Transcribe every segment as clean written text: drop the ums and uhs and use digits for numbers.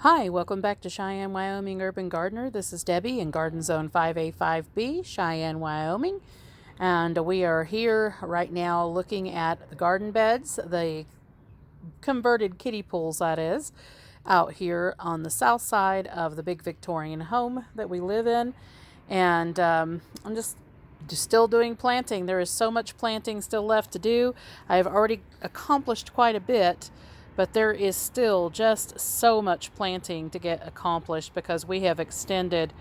Hi, welcome back to Cheyenne, Wyoming Urban Gardener. This is Debbie in Garden Zone 5A5B, Cheyenne, Wyoming. And we are here right now looking at the garden beds, the converted kiddie pools, that is, out here on the south side of the big Victorian home that we live in. And I'm just still doing planting. There is so much planting still left to do. I have already accomplished quite a bit, but there is still just so much planting to get accomplished because we have extended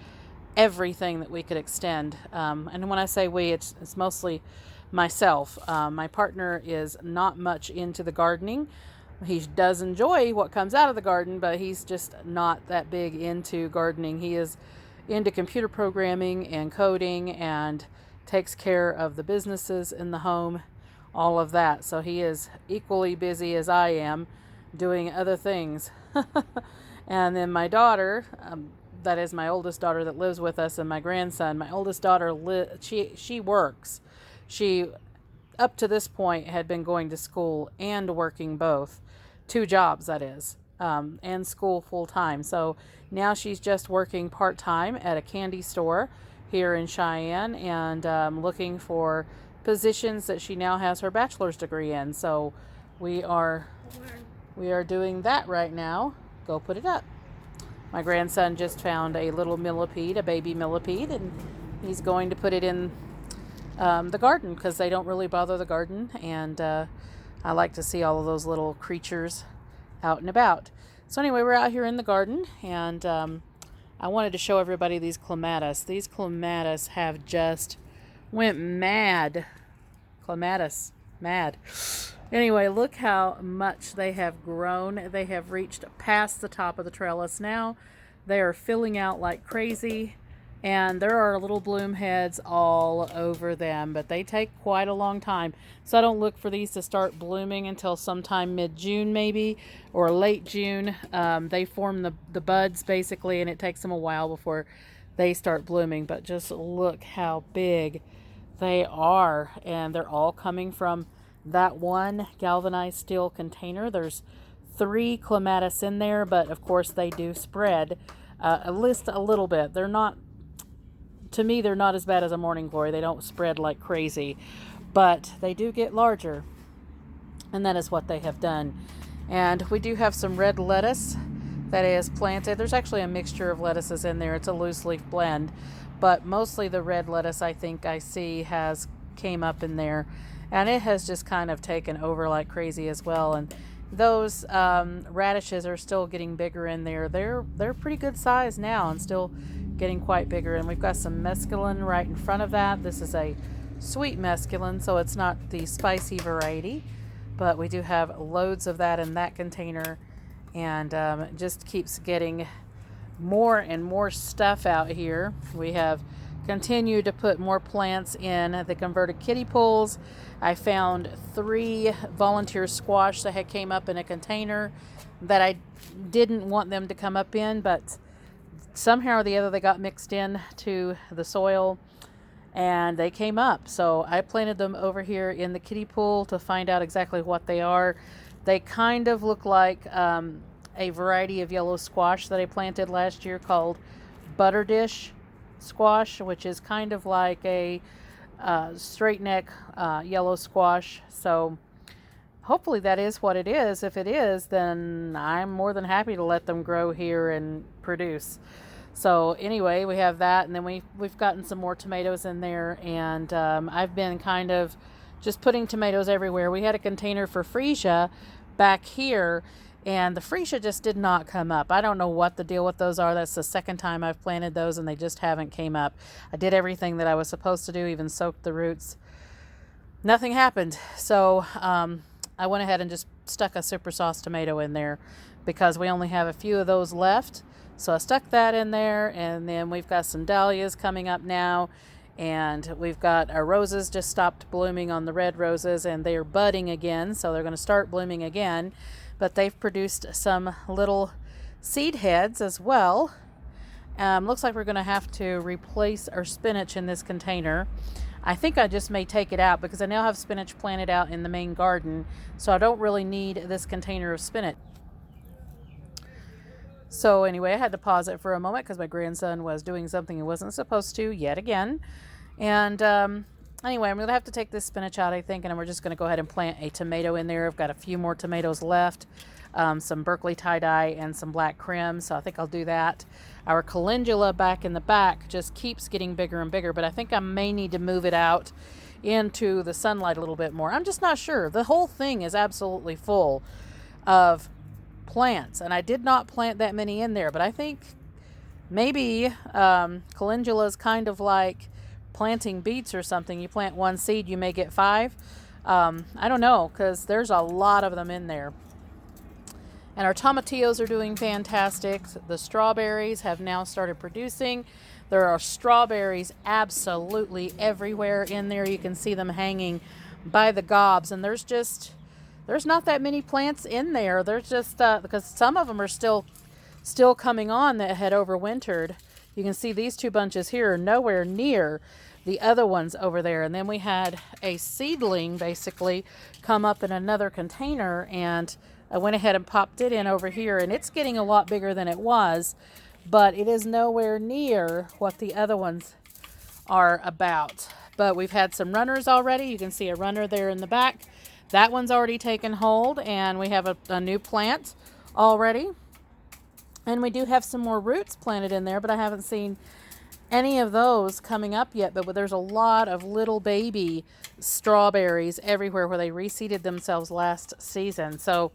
everything that we could extend. And when I say we, it's mostly myself. My partner is not much into the gardening. He does enjoy what comes out of the garden, but he's just not that big into gardening. He is into computer programming and coding and takes care of the businesses in the home, all of that. So he is equally busy as I am doing other things. And then my daughter, that is my oldest daughter that lives with us, and my grandson. My oldest daughter, she works. She, up to this point, had been going to school and working both. 2 jobs, that is, and school full time. So now she's just working part time at a candy store here in Cheyenne and looking for positions that she now has her bachelor's degree in. So we are doing that right now. Go put it up. My grandson just found a little millipede, a baby millipede, and he's going to put it in the garden because they don't really bother the garden. And I like to see all of those little creatures out and about. So anyway, we're out here in the garden, and I wanted to show everybody these clematis. These clematis have just went mad. Clematis, mad. Anyway, look how much they have grown. They have reached past the top of the trellis now. They are filling out like crazy, and there are little bloom heads all over them, but they take quite a long time. So I don't look for these to start blooming until sometime mid-June maybe, or late June. They form the buds basically, and it takes them a while before they start blooming. But just look how big they are, and they're all coming from that one galvanized steel container. There's 3 clematis in there, but of course they do spread at least a little bit. They're not, to me, they're not as bad as a morning glory. They don't spread like crazy, but they do get larger, and that is what they have done. And we do have some red lettuce that is planted. There's actually a mixture of lettuces in there. It's a loose leaf blend, but mostly the red lettuce I think I see has came up in there, and it has just kind of taken over like crazy as well. And those radishes are still getting bigger in there. They're pretty good size now and still getting quite bigger. And we've got some mesclun right in front of that. This is a sweet mesclun, so it's not the spicy variety, but we do have loads of that in that container, and it just keeps getting more and more stuff out here. We have continued to put more plants in the converted kiddie pools. I found 3 volunteer squash that had came up in a container that I didn't want them to come up in, but somehow or the other they got mixed in to the soil and they came up. So I planted them over here in the kiddie pool to find out exactly what they are. They kind of look like a variety of yellow squash that I planted last year called butter dish squash, which is kind of like a straight neck yellow squash. So hopefully that is what it is. If it is, then I'm more than happy to let them grow here and produce. So anyway, we have that, and then we've gotten some more tomatoes in there, and I've been kind of just putting tomatoes everywhere. We had a container for freesia back here, and the freesia just did not come up. I don't know what the deal with those are. That's the second time I've planted those, and they just haven't came up. I did everything that I was supposed to do, even soaked the roots. Nothing happened. So I went ahead and just stuck a super sauce tomato in there because we only have a few of those left. So I stuck that in there, and then we've got some dahlias coming up now, and we've got our roses just stopped blooming on the red roses, and they're budding again, so they're going to start blooming again. But they've produced some little seed heads as well. Looks like we're going to have to replace our spinach in this container. I think I just may take it out because I now have spinach planted out in the main garden, so I don't really need this container of spinach. So anyway, I had to pause it for a moment because my grandson was doing something he wasn't supposed to yet again. And anyway, I'm going to have to take this spinach out, I think, and we're just going to go ahead and plant a tomato in there. I've got a few more tomatoes left, some Berkeley tie-dye and some black crim, so I think I'll do that. Our calendula back in the back just keeps getting bigger and bigger, but I think I may need to move it out into the sunlight a little bit more. I'm just not sure. The whole thing is absolutely full of plants, and I did not plant that many in there, but I think maybe calendula is kind of like planting beets or something. You plant one seed, you may get 5. I don't know, because there's a lot of them in there. And our tomatillos are doing fantastic. The strawberries have now started producing. There are strawberries absolutely everywhere in there. You can see them hanging by the gobs, and there's not that many plants in there. There's just because some of them are still coming on that had overwintered. You can see these 2 bunches here are nowhere near the other ones over there. And then we had a seedling basically come up in another container, and I went ahead and popped it in over here, and it's getting a lot bigger than it was, but it is nowhere near what the other ones are about. But we've had some runners already. You can see a runner there in the back. That one's already taken hold, and we have a new plant already. And we do have some more roots planted in there, but I haven't seen any of those coming up yet. But there's a lot of little baby strawberries everywhere where they reseeded themselves last season. So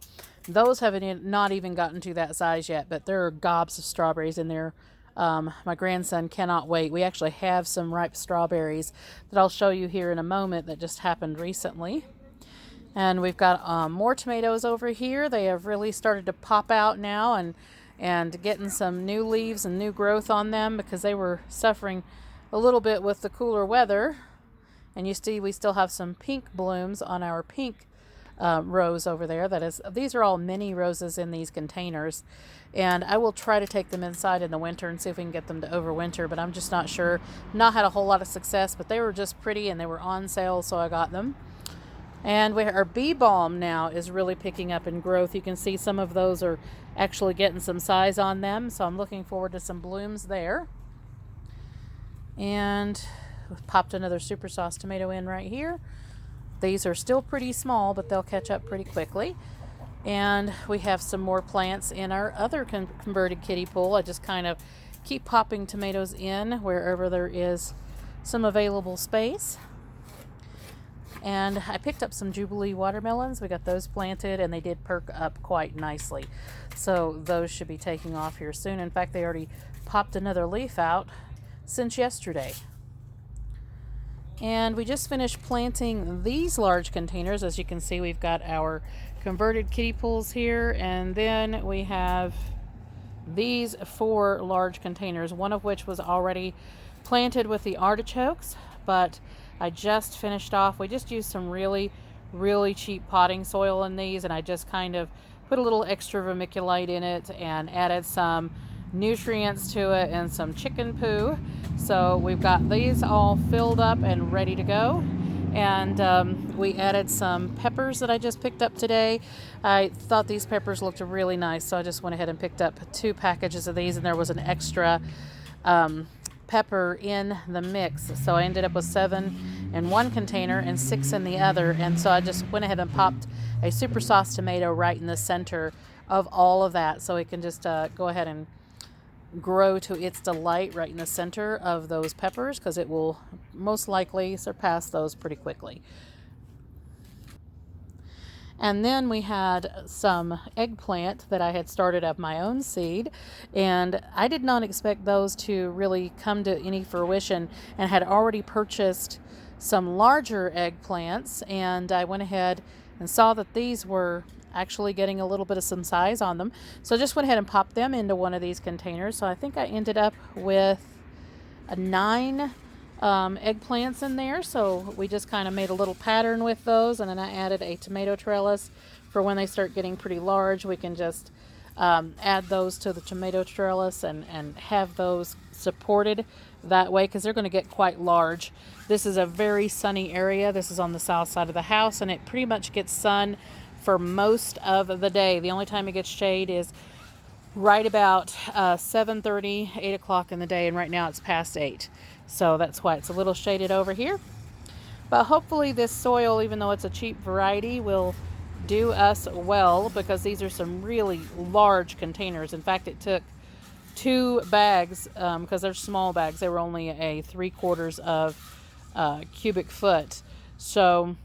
those haven't not even gotten to that size yet, but there are gobs of strawberries in there. My grandson cannot wait. We actually have some ripe strawberries that I'll show you here in a moment that just happened recently. And we've got more tomatoes over here. They have really started to pop out now and getting some new leaves and new growth on them because they were suffering a little bit with the cooler weather. And you see we still have some pink blooms on our pink rose over there. These are all mini roses in these containers. And I will try to take them inside in the winter and see if we can get them to overwinter, but I'm just not sure. Not had a whole lot of success, but they were just pretty and they were on sale, so I got them. And our bee balm now is really picking up in growth. You can see some of those are actually getting some size on them, so I'm looking forward to some blooms there. And we've popped another super sauce tomato in right here. These are still pretty small, but they'll catch up pretty quickly. And we have some more plants in our other converted kiddie pool. I just kind of keep popping tomatoes in wherever there is some available space. And I picked up some Jubilee watermelons. We got those planted, and they did perk up quite nicely. So those should be taking off here soon. In fact, they already popped another leaf out since yesterday. And we just finished planting these large containers. As you can see, we've got our converted kiddie pools here, and then we have these 4 large containers, one of which was already planted with the artichokes, but I just finished off. We just used some really cheap potting soil in these, and I just kind of put a little extra vermiculite in it and added some nutrients to it and some chicken poo. So we've got these all filled up and ready to go. And we added some peppers that I just picked up today. I thought these peppers looked really nice, so I just went ahead and picked up 2 packages of these, and there was an extra pepper in the mix, so I ended up with 7 in one container and 6 in the other. And so I just went ahead and popped a super sauce tomato right in the center of all of that, so it can just go ahead and grow to its delight right in the center of those peppers, because it will most likely surpass those pretty quickly. And then we had some eggplant that I had started of my own seed, and I did not expect those to really come to any fruition, and had already purchased some larger eggplants, and I went ahead and saw that these were actually getting a little bit of some size on them. So I just went ahead and popped them into one of these containers. So I think I ended up with 9 eggplants in there. So we just kind of made a little pattern with those, and then I added a tomato trellis for when they start getting pretty large. We can just add those to the tomato trellis and have those supported that way, because they're going to get quite large. This is a very sunny area. This is on the south side of the house, and it pretty much gets sun for most of the day. The only time it gets shade is right about 7:30, 8 o'clock in the day, and right now it's past 8. So that's why it's a little shaded over here. But hopefully this soil, even though it's a cheap variety, will do us well, because these are some really large containers. In fact, it took 2 bags, because they're small bags. They were only a 3/4 of cubic foot. So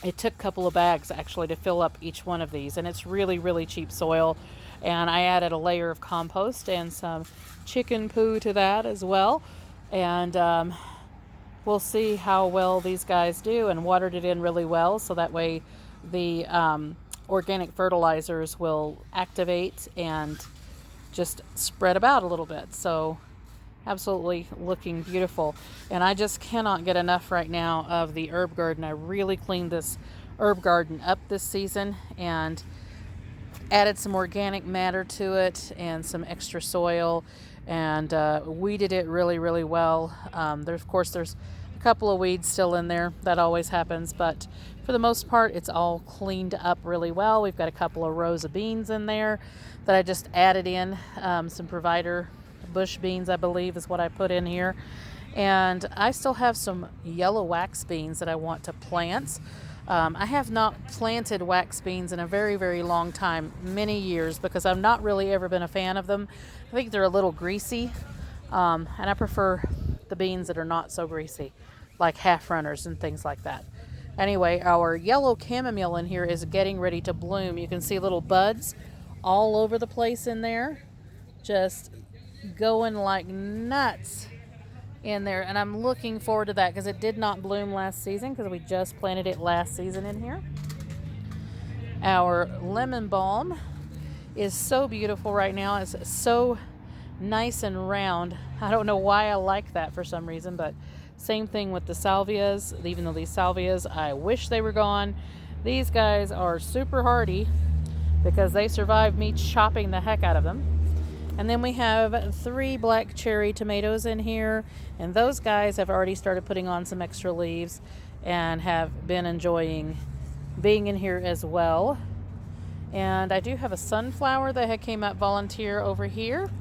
it took a couple of bags actually to fill up each one of these, and it's really, really cheap soil. And I added a layer of compost and some chicken poo to that as well. And we'll see how well these guys do, and watered it in really well, so that way the organic fertilizers will activate and just spread about a little bit. So absolutely looking beautiful. And I just cannot get enough right now of the herb garden. I really cleaned this herb garden up this season and added some organic matter to it and some extra soil, and weeded it really, really well. Of course, there's a couple of weeds still in there. That always happens, but for the most part, it's all cleaned up really well. We've got a couple of rows of beans in there that I just added in. Some provider bush beans, I believe, is what I put in here. And I still have some yellow wax beans that I want to plant. I have not planted wax beans in a very, very long time, many years, because I've not really ever been a fan of them. I think they're a little greasy, and I prefer the beans that are not so greasy, like half runners and things like that. Anyway, our yellow chamomile in here is getting ready to bloom. You can see little buds all over the place in there, just going like nuts in there, and I'm looking forward to that, because it did not bloom last season, because we just planted it last season in here. Our lemon balm is so beautiful right now. It's so nice and round. I don't know why I like that for some reason, but same thing with the salvias. Even though these salvias, I wish they were gone. These guys are super hardy, because they survived me chopping the heck out of them. And then we have 3 black cherry tomatoes in here, and those guys have already started putting on some extra leaves and have been enjoying being in here as well. And I do have a sunflower that had came up volunteer over here,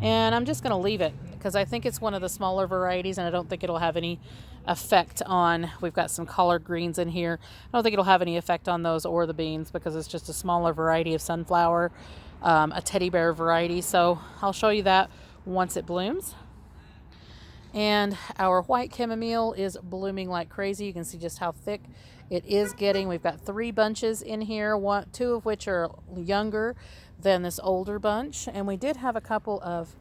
and I'm just going to leave it, because I think it's one of the smaller varieties, and I don't think it'll have any effect on, we've got some collard greens in here. I don't think it'll have any effect on those or the beans, because it's just a smaller variety of sunflower. A teddy bear variety, so I'll show you that once it blooms. And our white chamomile is blooming like crazy. You can see just how thick it is getting. We've got 3 bunches in here, 2 of which are younger than this older bunch, and we did have a couple of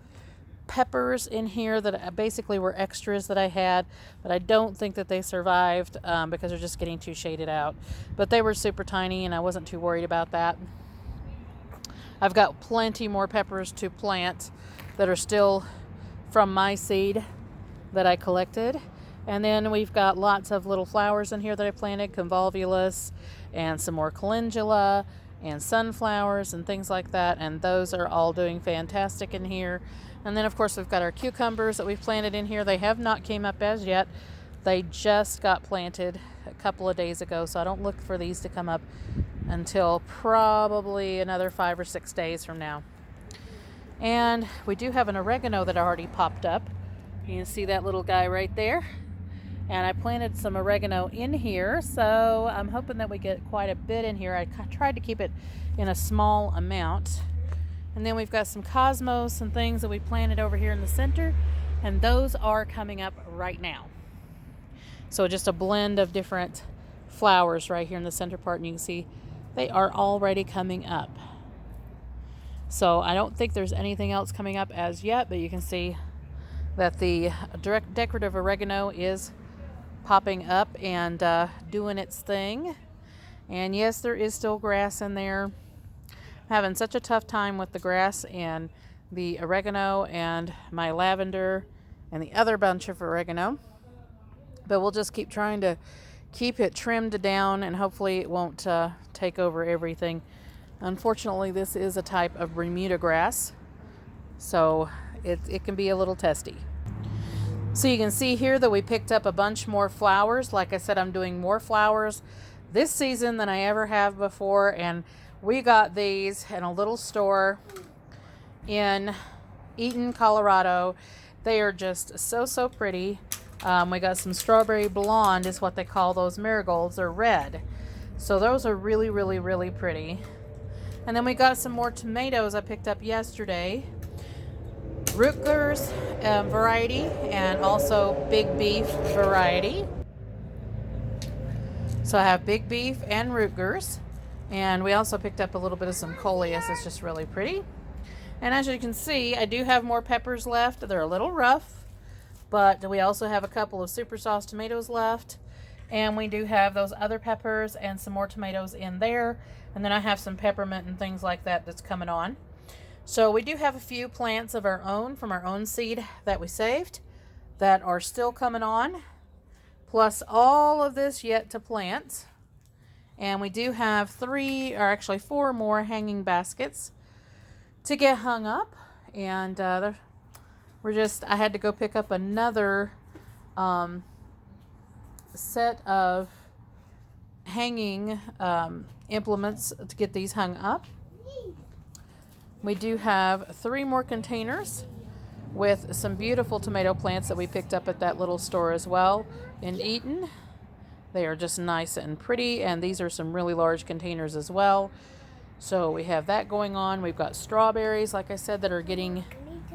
peppers in here that basically were extras that I had, but I don't think that they survived because they're just getting too shaded out. But they were super tiny, and I wasn't too worried about that. I've got plenty more peppers to plant that are still from my seed that I collected. And then we've got lots of little flowers in here that I planted, convolvulus and some more calendula and sunflowers and things like that. And those are all doing fantastic in here. And then of course we've got our cucumbers that we've planted in here. They have not came up as yet. They just got planted a couple of days ago, so I don't look for these to come up until probably another 5 or 6 days from now. And we do have an oregano that already popped up. You can see that little guy right there. And I planted some oregano in here, so I'm hoping that we get quite a bit in here. I tried to keep it in a small amount. And then we've got some cosmos and things that we planted over here in the center, and those are coming up right now. So just a blend of different flowers right here in the center part, and you can see they are already coming up. So I don't think there's anything else coming up as yet, but you can see that the decorative oregano is popping up and doing its thing. And yes, there is still grass in there. I'm having such a tough time with the grass and the oregano and my lavender and the other bunch of oregano. But we'll just keep trying to keep it trimmed down, and hopefully it won't take over everything. Unfortunately, this is a type of Bermuda grass, so it can be a little testy. So you can see here that we picked up a bunch more flowers. Like I said, I'm doing more flowers this season than I ever have before, and We got these in a little store in Eaton, Colorado. They are just so pretty. We got some strawberry blonde is what they call those marigolds. They're red. So those are really pretty. And then we got some more tomatoes I picked up yesterday. Rutgers variety and also big beef variety. So I have big beef and Rutgers. And we also picked up a little bit of some coleus. It's just really pretty. And as you can see, I do have more peppers left. They're a little rough, but we also have a couple of super sauce tomatoes left. And we do have those other peppers and some more tomatoes in there. And then I have some peppermint and things like that that's coming on. So we do have a few plants of our own from our own seed that we saved that are still coming on. Plus all of this yet to plant. And we do have 4 more hanging baskets to get hung up. And I had to go pick up another set of hanging implements to get these hung up. We do have 3 more containers with some beautiful tomato plants that we picked up at that little store as well in Eaton. They are just nice and pretty, and these are some really large containers as well. So we have that going on. We've got strawberries, like I said, that are getting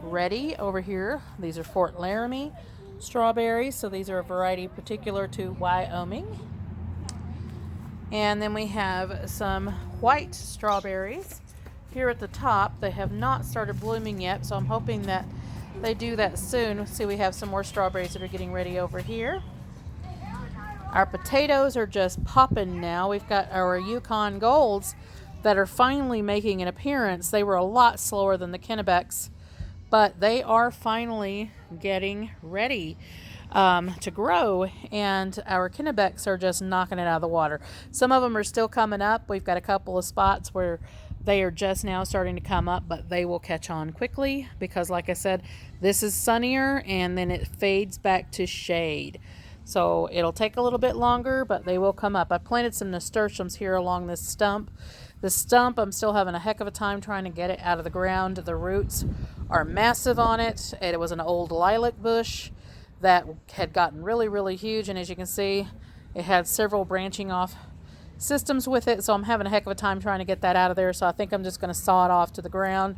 ready over here. These are Fort Laramie strawberries, so these are a variety particular to Wyoming. And then we have some white strawberries here at the top. They have not started blooming yet, so I'm hoping that they do that soon. See, we have some more strawberries that are getting ready over here. Our potatoes are just popping now. We've got our Yukon Golds that are finally making an appearance. They were a lot slower than the Kennebecks, but they are finally getting ready to grow, and our Kennebecks are just knocking it out of the water. Some of them are still coming up. We've got a couple of spots where they are just now starting to come up, but they will catch on quickly because, like I said, this is sunnier and then it fades back to shade. So it'll take a little bit longer, but they will come up. I planted some nasturtiums here along this stump. The stump, I'm still having a heck of a time trying to get it out of the ground. The roots are massive on it. It was an old lilac bush that had gotten really huge, and as you can see, it had several branching off systems with it, so I'm having a heck of a time trying to get that out of there. So I think I'm just going to saw it off to the ground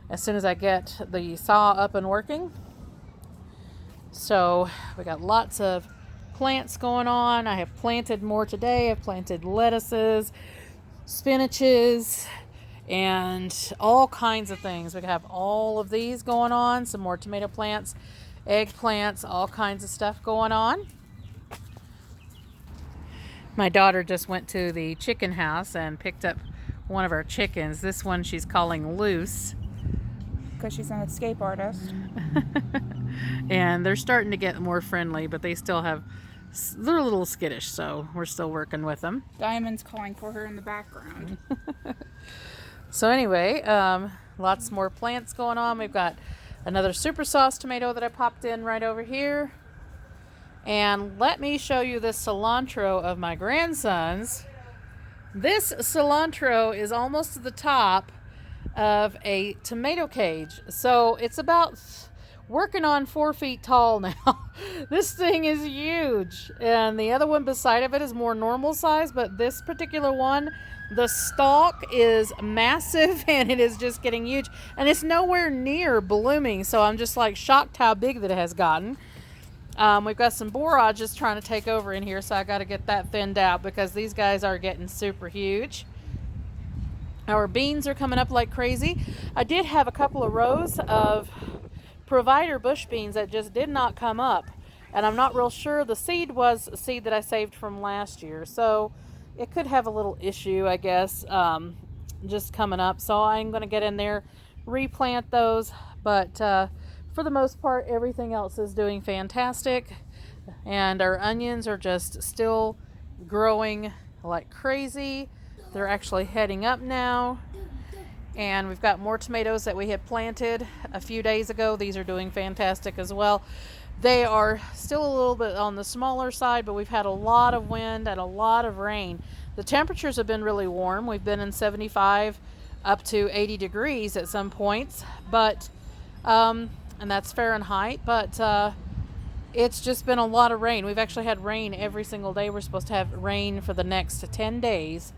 as soon as I get the saw up and working. So we got lots of plants going on. I have planted more today. I've planted lettuces, spinaches, and all kinds of things. We have all of these going on, some more tomato plants, eggplants, all kinds of stuff going on. My daughter just went to the chicken house and picked up one of our chickens. This one she's calling Loose because she's an escape artist. And they're starting to get more friendly, but they're a little skittish, so we're still working with them. Diamond's calling for her in the background. So anyway, lots more plants going on. We've got another super sauce tomato that I popped in right over here. And let me show you this cilantro of my grandson's. This cilantro is almost to the top of a tomato cage. So it's about working on 4 feet tall now. This thing is huge. And the other one beside of it is more normal size, but this particular one, the stalk is massive and it is just getting huge. And it's nowhere near blooming, so I'm just like shocked how big that it has gotten. We've got some borages trying to take over in here, so I got to get that thinned out because these guys are getting super huge. Our beans are coming up like crazy. I did have a couple of rows of provider bush beans that just did not come up, and I'm not real sure. The seed was a seed that I saved from last year, so it could have a little issue, I guess, just coming up. So I'm going to get in there, replant those, but for the most part, everything else is doing fantastic. And our onions are just still growing like crazy. They're actually heading up now. And we've got more tomatoes that we had planted a few days ago. These are doing fantastic as well. They are still a little bit on the smaller side, but we've had a lot of wind and a lot of rain. the temperatures have been really warm. We've been in 75 up to 80 degrees at some points, but and that's Fahrenheit, but it's just been a lot of rain. We've actually had rain every single day. We're supposed to have rain for the next 10 days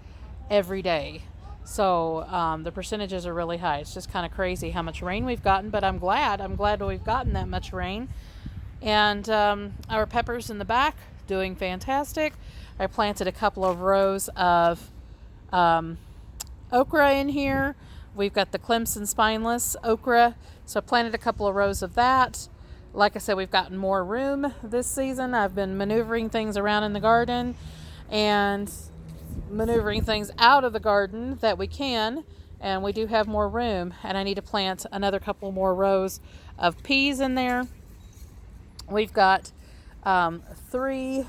every day. So the percentages are really high. It's just kind of crazy how much rain we've gotten, but I'm glad we've gotten that much rain. And our peppers in the back doing fantastic. I planted a couple of rows of okra in here. We've got the Clemson spineless okra, so I planted a couple of rows of that. Like I said, we've gotten more room this season. I've been maneuvering things around in the garden and maneuvering things out of the garden that we can, and we do have more room, and I need to plant another couple more rows of peas in there. We've got 3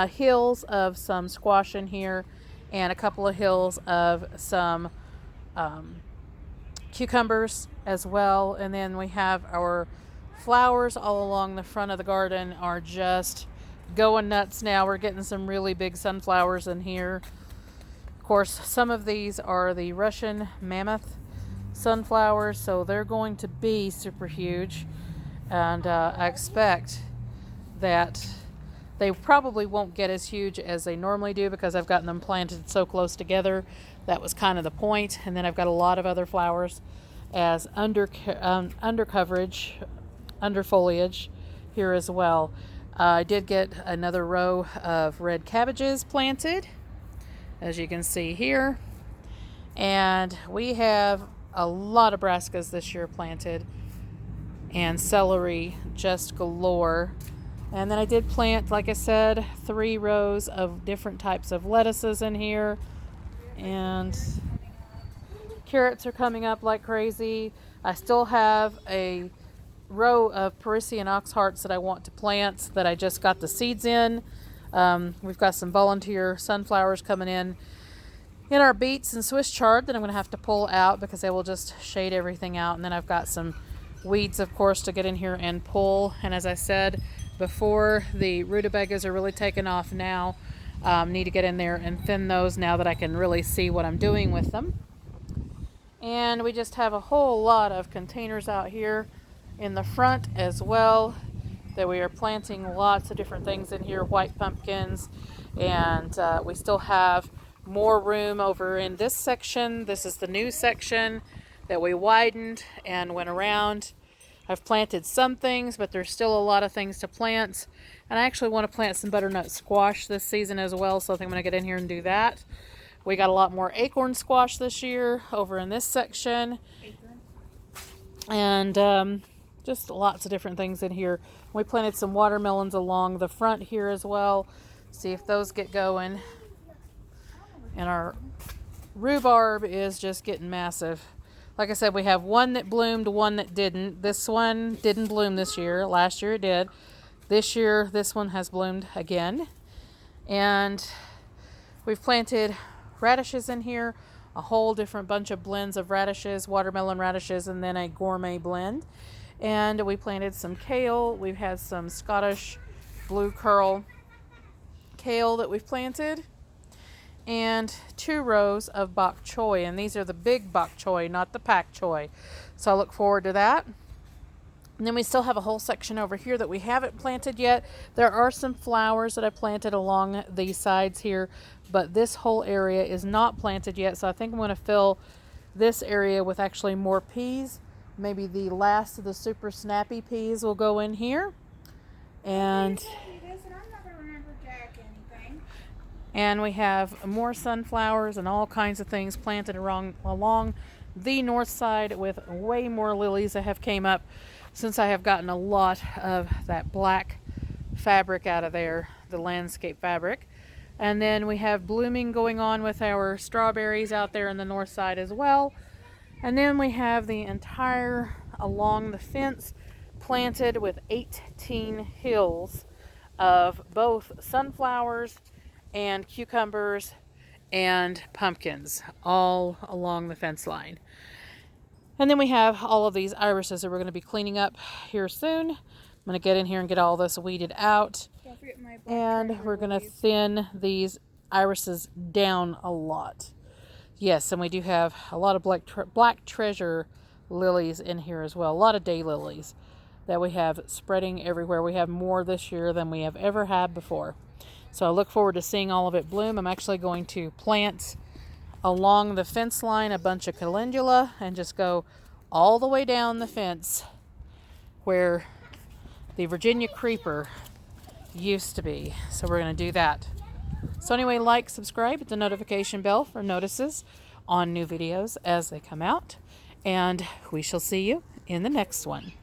hills of some squash in here and a couple of hills of some cucumbers as well, and then we have our flowers all along the front of the garden are just going nuts now. We're getting some really big sunflowers in here. Of course, some of these are the Russian mammoth sunflowers, so they're going to be super huge. And I expect that they probably won't get as huge as they normally do because I've gotten them planted so close together. That was kind of the point. And then I've got a lot of other flowers as under foliage here as well. I did get another row of red cabbages planted, as you can see here. And we have a lot of brassicas this year planted, and celery just galore. And then I did plant, like I said, 3 rows of different types of lettuces in here. And carrots are coming up like crazy. I still have a row of Parisian ox hearts that I want to plant that I just got the seeds in. We've got some volunteer sunflowers coming in our beets and Swiss chard that I'm going to have to pull out because they will just shade everything out. And then I've got some weeds, of course, to get in here and pull. And as I said before, the rutabagas are really taking off now. Need to get in there and thin those now that I can really see what I'm doing with them. And we just have a whole lot of containers out here in the front as well that we are planting lots of different things in here, white pumpkins, and we still have more room over in this section. This is the new section that we widened and went around. I've planted some things, but there's still a lot of things to plant, and I actually want to plant some butternut squash this season as well, so I think I'm going to get in here and do that. We got a lot more acorn squash this year over in this section, and just lots of different things in here. We planted some watermelons along the front here as well. See if those get going. And our rhubarb is just getting massive. Like I said, we have one that bloomed, one that didn't. This one didn't bloom this year. Last year it did. This year, this one has bloomed again. And we've planted radishes in here, a whole different bunch of blends of radishes, watermelon radishes, and then a gourmet blend. And we planted some kale. We've had some Scottish blue curl kale that we've planted, and 2 rows of bok choy, and these are the big bok choy, not the pak choy. So I look forward to that. And then we still have a whole section over here that we haven't planted yet. There are some flowers that I planted along these sides here, but this whole area is not planted yet. So I think I'm going to fill this area with actually more peas. Maybe the last of the super snappy peas will go in here. And we have more sunflowers and all kinds of things planted along the north side with way more lilies that have came up since I have gotten a lot of that black fabric out of there, the landscape fabric. And then we have blooming going on with our strawberries out there in the north side as well. And then we have the entire along the fence planted with 18 hills of both sunflowers and cucumbers and pumpkins all along the fence line. And then we have all of these irises that we're going to be cleaning up here soon. I'm going to get in here and get all this weeded out. And we're going to thin these irises down a lot. Yes, and we do have a lot of black treasure lilies in here as well. A lot of daylilies that we have spreading everywhere. We have more this year than we have ever had before. So I look forward to seeing all of it bloom. I'm actually going to plant along the fence line a bunch of calendula and just go all the way down the fence where the Virginia creeper used to be. So we're going to do that. So anyway, like, subscribe, hit the notification bell for notices on new videos as they come out. And we shall see you in the next one.